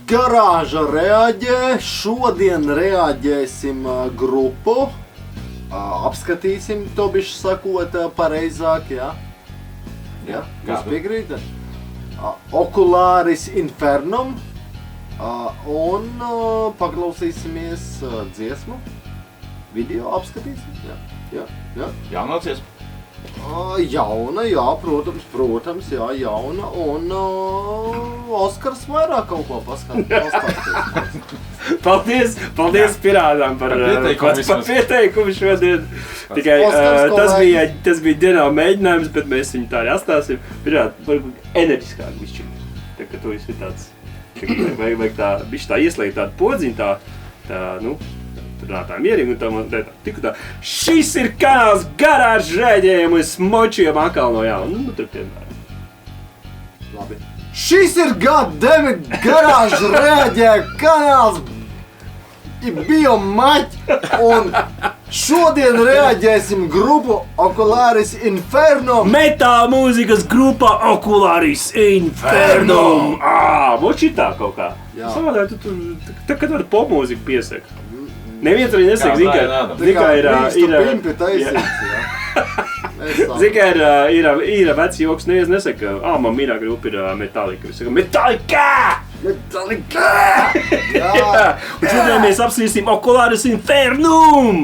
garāža reaģē. Šodien reaģēsim grupu. Apskatīsim, to bišķi sakot pareizāk, jā? Jā, jūs piekrītat? Oculāris Infernum. Un paklausīsimies dziesmu. Video apskatīsim, jā. Jaunā dziesma? Jauna, jā, protams, jā, jauna, un Oskars vairāk kaut ko paskatās. Paldies Pirātām par pieteikumu šodien. Tikai tas bija dienā mēģinājums, bet mēs viņu tā arī atstāsim. Pirāti, varbūt enerģiskāk bišķi. Tā, ka tu esi tāds, vajag tā, bišķi tā ieslēgt tādu podziņu, tā mierīgi, un tā, šis ir kanāls garāžu rēģējumu, es močiem atkal no jauna. Tur piemēram. Labi. Šis ir goddammit garāžu rēģējumu kanāls Biomaķi, un šodien reaģēsim grupu Oculāris Infernum. Metāla mūzikas grupa Oculāris Infernum. Močitā kaut kā. Savādāk tu tur, kad var popmūziku piesaka. Neviens arī nesaka, ir veci joks, neviens nesaka, man mīļā grupa ir Metallica. Viņš saka, Metallica! Un šodien mēs apsvīsim Oculāris Infernum!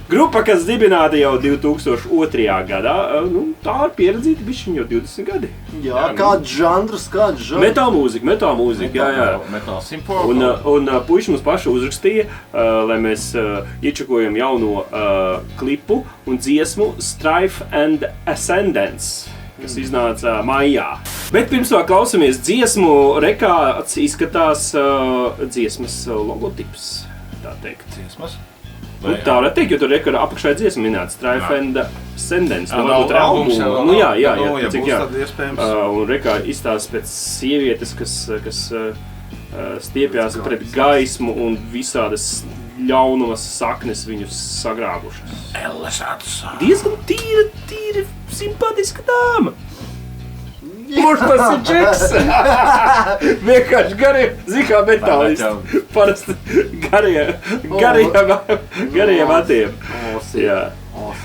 Grupa, kas dibināta jau 2002. gadā, tā ir pieredzīta bišķiņ jau 20 gadi. Jā, kāds žanrs? Metāla mūzika, jā. Metāla simfona. Un puiši mums paši uzrakstīja, lai mēs iečakojam jauno klipu un dziesmu Strife and Ascendance, kas iznāca maijā. Bet pirms vēl klausamies dziesmu, rekāds izskatās dziesmas logotips, tā teikt. Dziesmas? Tā varētu teikt, jo tur ir apakšā dziesma minēta Strife and Ascendance. Albums. Jā, būs tad iespējams. Un rekā izstāsta pēc sievietes, kas stiepjās pret gaismu un visādas ļaunumas saknes viņus sagrābušas. Diezgan tīra, simpatiska dāma. Mož tas ir džeks. Vienkārši garie metālisti. Parasti garie matiem.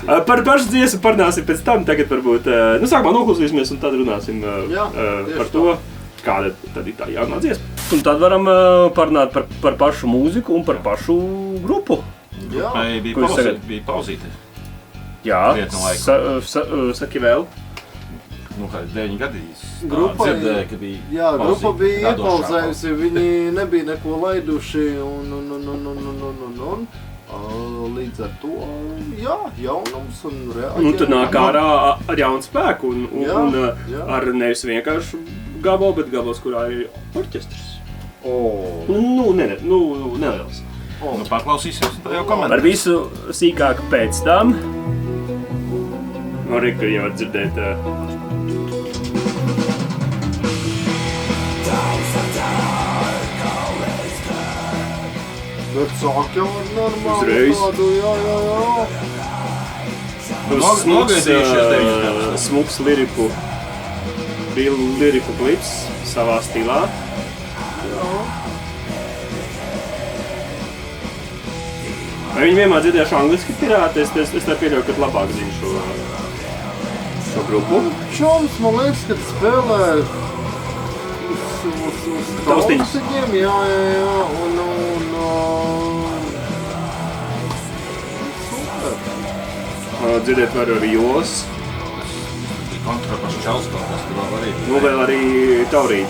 Par pašu dziesmu parunāsim pēc tam. Tagad varbūt, sākumā noklausīsimies un tad runāsim par to, kāda tad ir tā jaunā dziesma. Un tad varam parunāt par pašu mūziku un par pašu grupu. Bija pauzīte. Jā, saki vēl. 9 gadi dzirdēja, ka bija jā, grupa bija iepauzējusi, viņi nebija neko laiduši un līdz ar to, jā, jaunums un reaģējums. Un tu nāk ārā ar jaunu spēku un ar nevis vienkārši gabalu, bet gabals, kurā ir orķestrs. Neliels. Paklausīsimies un tad jau komentēs. Par visu sīkāk pēc tam. Rika jau var dzirdēt Bet sāk jau ar normālu uzreiz. Tādu, jā. Smuks liriku klips savā stilā. Jā. Vai viņi vienmēr dzirdējuši angliski Pirāti? Es tā pieļauju, ka labāk zinu šo grupu. Čoms, man liekas, kad spēlē uz taustiņiem, jā, un super. Dzirdēt var arī Jos. Kontrapašu čalskot, kas tur vēl arī. Vēl arī Taurīt.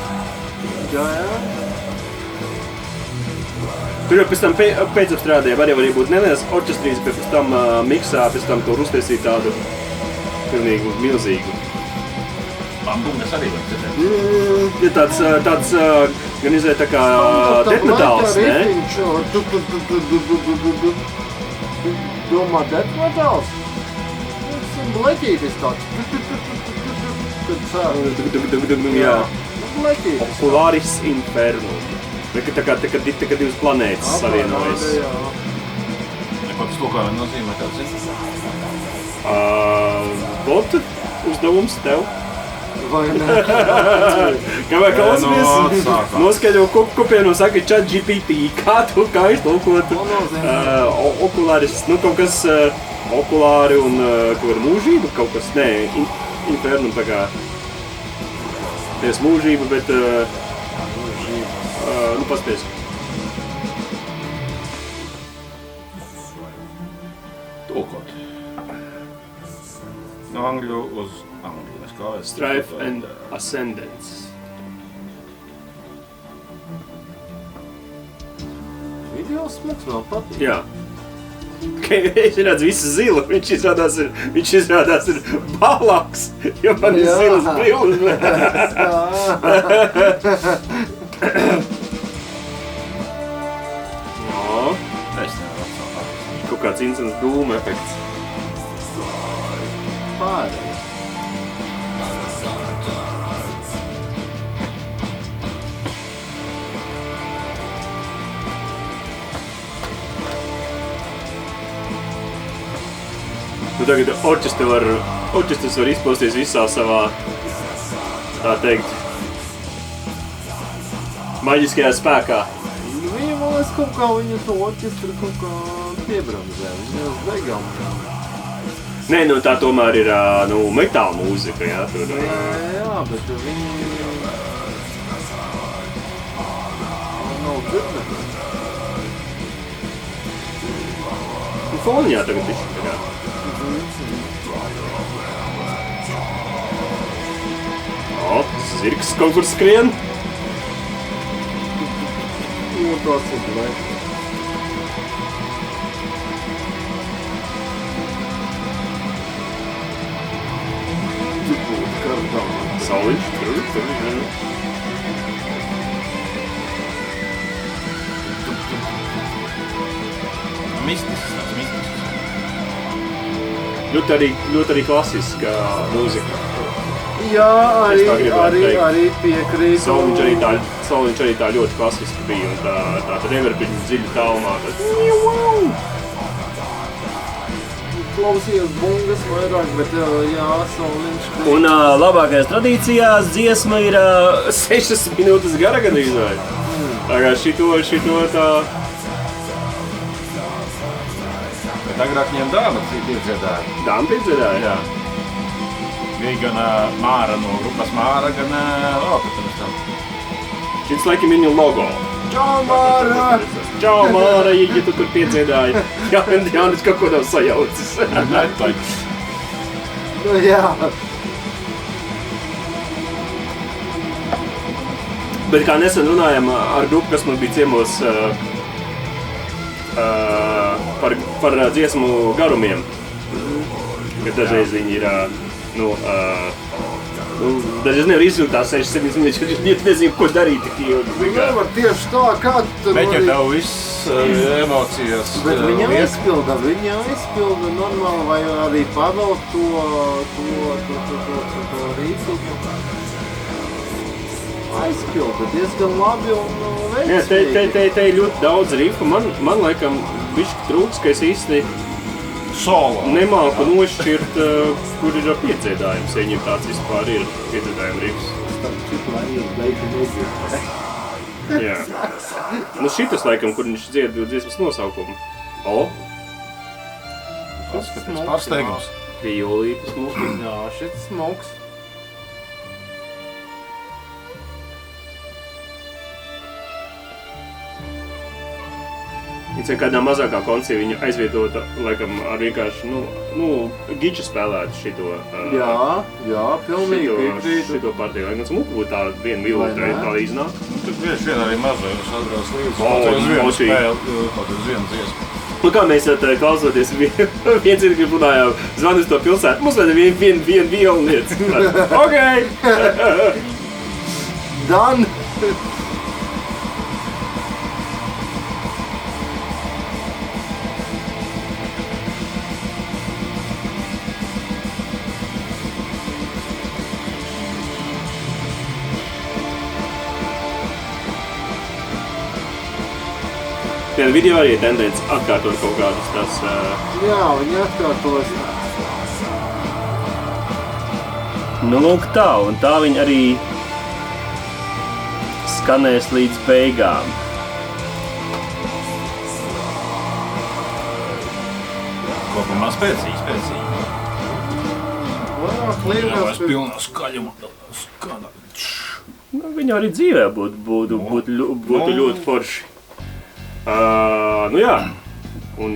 Jā. Tur jau pēc tam pēcapstrādē var arī būt neliels orķestrīs, bet pēc tam miksā, pēc tam tur uztaisīt tādu pilnīgi milzīgu. Bambungas arī var dzirdēt. Ja tāds gan izvēl tā kā death metals, ne? Domā death metals? Bleķītis tāds. Jā. Bleķītis. Oculāris Infernum. Tā kā divas planētas savienojas. Nepats to kā nozīmē, kāds ir? Bot uzdevums tev. Vai ne? Kamēr klausamies, sākās. noskaidro kopienu un saka ChatGPT, kā iztulkot okulāris, nu kaut kas okulāri un kaut kāda mūžība, kaut kas, nē, infernum tā kā, ties mūžība, bet, nu paspies. Tulkot. No angļu uz angļu. Strife and Ascendance. Video smuks vēl patīk. Jā. Es redzu visu zilu, viņš izrādās ir balāks, jo man ir zilas brilles. Jā. Es nevaru apsākt. Kaut kāds insens dūma efekts. Pārējais. Nu tagad orķestris var izpausties visā savā, tā teikt, maģiskajā spēkā. Viņa, man liekas, kaut kā viņa to orķestru kaut kā piebramzē. Viņa uz beigām. Nē, nu tā tomēr ir, nu, metāla mūzika, jā, tur. Jā, bet viņi... nav dzirdama. Nu, foniņā tagad viss, tā kā. O, zirgs kaut kur skrien. Nu, tas ir laika. Tikot kartām. Sauliņš, tur. Mistisks. Ļoti arī klasiska mūzika. Jā, Es tā gribētu teikt. arī piekrītu. Sauliņš arī tā ļoti klasiski bija, un tā reverbiņa dziļi tālumā. Klausījos bungas vairāk, bet jā, Sauliņš. Un labākajās tradīcijās dziesma ir 6 minūtes gara gandrīz vai. Tā kā šito tā... Bet agrāk viņiem dāma piedzēdāja. Dāma piedzēdāja? Jā. Bija gan Māra no grupas Māra, gan protams tam. Šis laikam viņa logo. Čau, Māra! Čau, Māra, ja tu tur piedzēdāji. Jānis kaut ko nav sajaucis. Nu, jā. Bet kā nesen runājām ar grupu, kas man bija ciemos par dziesmu garumiem. Kad dažreiz viņi ir, dažreiz nevar izvilkt tās 6-7 minūtes, jo nezinu, ko darīt tik ilgi. Nevar tieši tā, kā tur Bet ja tev viss emocijas Bet viņa aizpilda normāli, vai arī pavēl to rīku. Aizpilda diezgan labi un Jā, veiksmīgi. te ir ļoti daudz rifu. Man laikam bišķi trūks, ka es īsti solo. nemāku nošķirt, kur ir piedzēdājums, ja viņam tāds vispār ir piedzēdājuma rifs. Jā. Nu šitas laikam, kur viņš dzied dziesmas nosaukumu. O! Paskaties, pārsteigums. Violītis mūsu. Jā, šis smoks. Viņš ir kādā mazākā koncī viņa aizvietota, laikam, ar vienkārši, giču spēlētu šito. Jā, pilnīgi piekrītu. Šito partiju. Lai gan smuku būtu tā viena vilota, tā iznāk. Tur bieži vien arī mazais atbrauc līdz. O, močī. Kaut uz vienu dziesmu. Nu kā mēs klausoties, viens ir, kad runājām, zvanu uz to pilsētu, mums vajag vienu violu lietas. Ok! Done! Viena video arī ir tendence atkārtot kaut kādus tās... Jā, viņi atkārtos. Nu, lūk tā, un tā viņi arī skanēs līdz beigām. Kopumā spēcīgi. Liekas, Pilnā skaļuma. Nu, viņi arī dzīvē būtu ļoti forši. Nu jā, un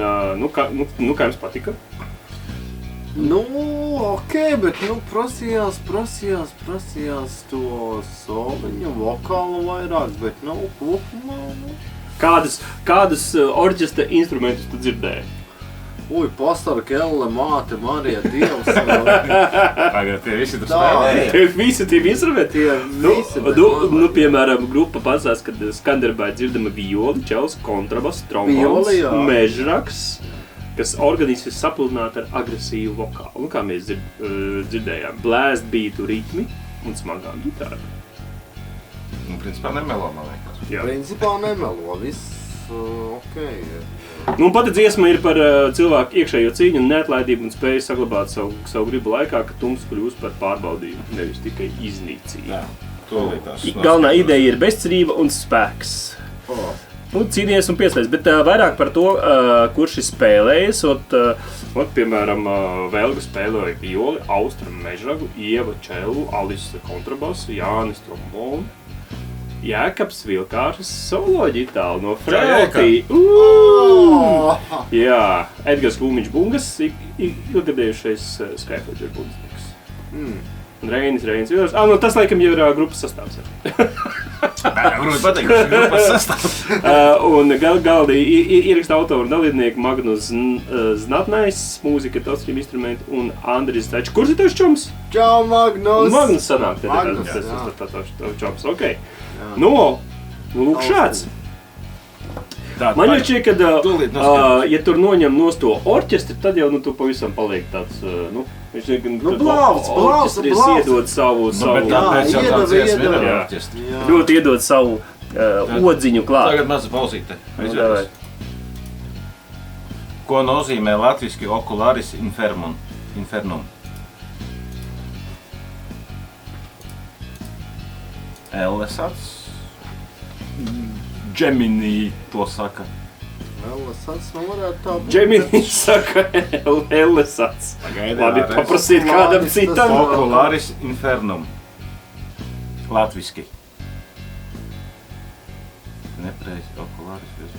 kā jums patika? Nu, okei, bet prasījās to soliņu, vokālu vairāk, bet kopumā. Kādus orķestra instrumentus tu dzirdēji? Pastāv Kelle, māte, Marija, Dievs. Tagad tie visi tur spēlēja. Visi tie instrumenti? Piemēram, grupa pasās, kad skandarbā dzirdama violi, čels, kontrabass, trombons, mežraks, kas organiski sapludināta ar agresīvu vokālu. Kā mēs dzirdējām, blast beatu ritmi un smagām ģitāru. Principā nemelo, man liekas. Principā nemelo, viss okei. Nu, pati dziesma ir par cilvēku iekšējo cīņu un neatlaidību un spēju saglabāt savu gribu laikā, ka tums kļūst par pārbaudījumu, nevis tikai iznīcību. Jā, to lietās. Galvenā ideja ir bezcerība un spēks. Nu, cīnījies un pieslēdz, bet vairāk par to, kurš ir spēlējis. Piemēram, Velga spēlēja violi, Austra mežragu, Ieva čelu, Alisa kontrabasu, Jānis trombonu. Jēkabs Vilkārs solo ģitāru no Freltī. Jā, Edgars Lūmiņš Bungas, ilgadējušais Skyfledger bundznieks. Un Reinis Vilars. Tas laikam jau ir grupas sastāvs. Grūti pateikt, kas ir grupas sastāvs. Un galdi ieraksta autoru un dalībnieku Magnus Znatnais, mūzika, tautským instrumenti un Andris Tačs. Kurš ir tavs čoms? Čau, Magnus! Magnus sanāk, tas čoms, okei. Nu, lūk šāds. Man jau šķiet, ka, ja tur noņem nost to orķestri, tad jau tu pavisam paliek tāds, viņš orķestris iedod savu, ļoti iedod savu odziņu klāt. Tagad maza pauzīte. Ko nozīmē latviski ocularis infernum? Ellesats? Gemini to saka. Ellesats, varētu tā būt. Gemini saka Ellesats. Labi, paprasīt kādam citam. Ocularis infernum. Latviski. Nepreiz ocularis.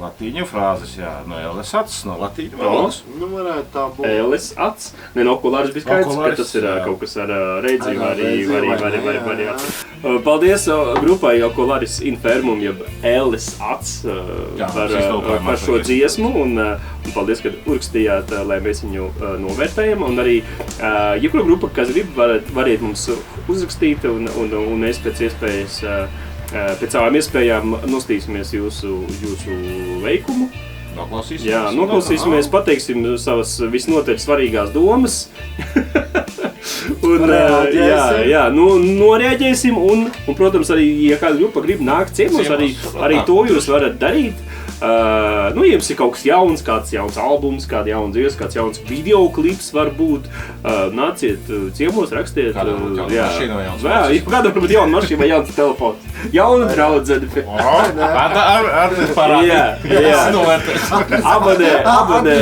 Latīņu frāzes, jā. No Ellesats, no latīņu valodas. Varētu tā būt. Ellesats. Ocularis bija skaidrs, ka tas ir kaut kas ar reidzību arī, jā. Paldies grupai Ocularis Infernum, jeb Ellesats par šo dziesmu. Un paldies, ka urakstījāt, lai mēs viņu novērtējam. Un arī, jebkura grupa, kas grib, variet mums uzrakstīt un mēs pēc iespējas pēc savām iespējām nostīsimies jūsu veikumu. Noklausīsimies. Jā, noklausīsimies, pateiksim savas visnotaļ svarīgās domas. Noreaģēsim un, protams, arī, ja kāda grupa grib nākt ciemos, arī to jūs varat darīt. Ja jums ir kaut kas jauns, kāds jauns albums, kāda jauna dziesma, kāds jauns videoklips varbūt, nāciet ciemos, rakstiet. Kādam mašīna vai jauns mašīna. Kādam varbūt jauna mašīna vai jauns telefons. Jauna draudzene. Atnes parādi. Abonē.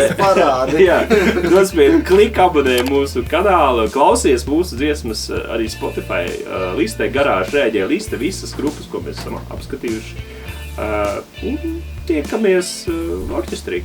Jā, nospied, klik abonē mūsu kanālu, klausies mūsu dziesmas arī Spotify listē, garāžu rēģē liste, visas grupas, ko mēs esam apskatījuši. Un tiekamies orķestrī.